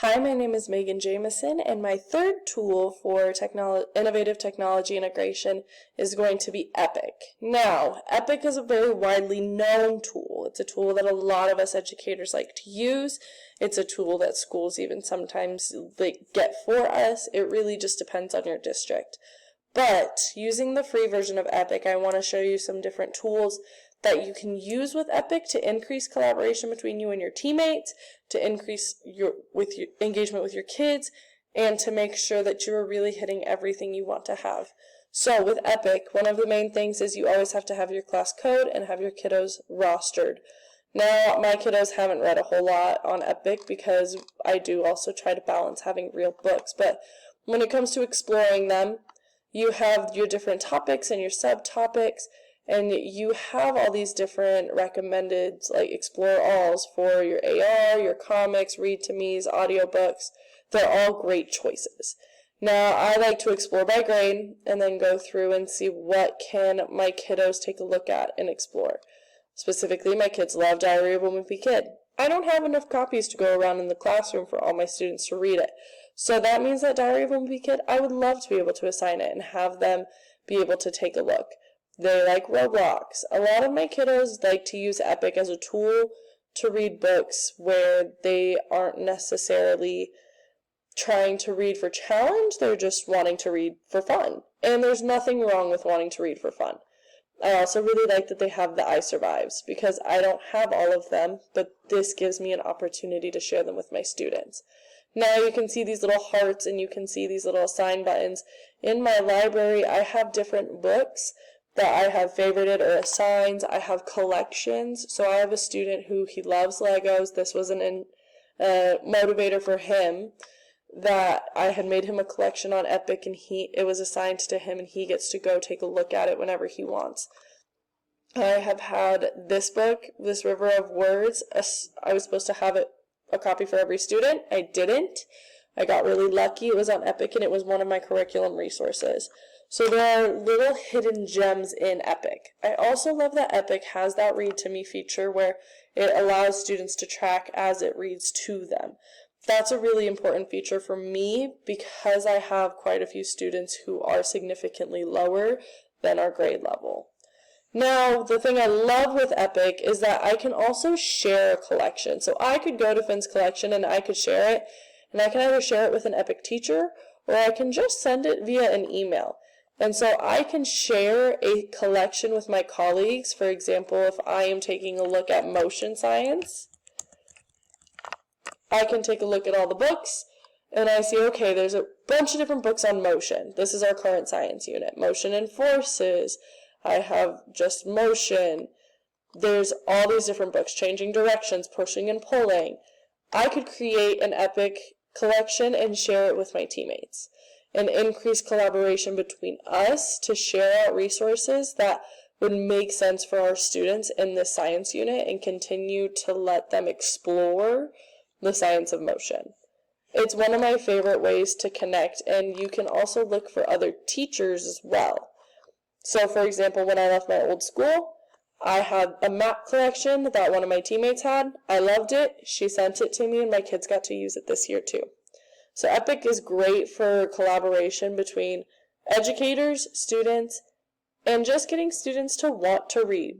Hi, my name is Megan Jameson, and my third tool for innovative technology integration is going to be Epic. Now, Epic is a very widely known tool. It's a tool that a lot of us educators like to use. It's a tool that schools even sometimes get for us. It really just depends on your district. But using the free version of Epic, I want to show you some different tools that you can use with Epic to increase collaboration between you and your teammates, to increase your engagement with your kids, and to make sure that you are really hitting everything you want to have. So with Epic, one of the main things is you always have to have your class code and have your kiddos rostered. Now, my kiddos haven't read a whole lot on Epic because I do also try to balance having real books, but when it comes to exploring them, you have your different topics and your subtopics, and you have all these different recommended explore alls for your AR, your comics, read to me's, audiobooks. They're all great choices. Now, I like to explore by grade and then go through and see what can my kiddos take a look at and explore. Specifically, my kids love Diary of a Wimpy Kid. I don't have enough copies to go around in the classroom for all my students to read it. So that means that Diary of a Wimpy Kid, I would love to be able to assign it and have them be able to take a look. They like Roblox. A lot of my kiddos like to use Epic as a tool to read books where they aren't necessarily trying to read for challenge, they're just wanting to read for fun. And there's nothing wrong with wanting to read for fun. I also really like that they have the iSurvives because I don't have all of them, but this gives me an opportunity to share them with my students. Now you can see these little hearts and you can see these little assign buttons. In my library, I have different books that I have favorited or assigned. I have collections. So I have a student who he loves Legos. This was an motivator for him that I had made him a collection on Epic, and it was assigned to him, and he gets to go take a look at it whenever he wants. I have had this book, this River of Words. I was supposed to have a copy for every student. I didn't. I got really lucky. It was on Epic, and it was one of my curriculum resources. So there are little hidden gems in Epic. I also love that Epic has that read to me feature where it allows students to track as it reads to them. That's a really important feature for me because I have quite a few students who are significantly lower than our grade level. Now, the thing I love with Epic is that I can also share a collection. So I could go to Finn's collection and I could share it, and I can either share it with an Epic teacher or I can just send it via an email. And so I can share a collection with my colleagues. For example, if I am taking a look at motion science, I can take a look at all the books, and I see, okay, there's a bunch of different books on motion. This is our current science unit. Motion and forces. I have just motion. There's all these different books, changing directions, pushing and pulling. I could create an Epic collection and share it with my teammates and increase collaboration between us to share out resources that would make sense for our students in this science unit and continue to let them explore the science of motion. It's one of my favorite ways to connect, and you can also look for other teachers as well. So for example, when I left my old school, I had a map collection that one of my teammates had. I loved it. She sent it to me, and my kids got to use it this year too. So Epic is great for collaboration between educators, students, and just getting students to want to read.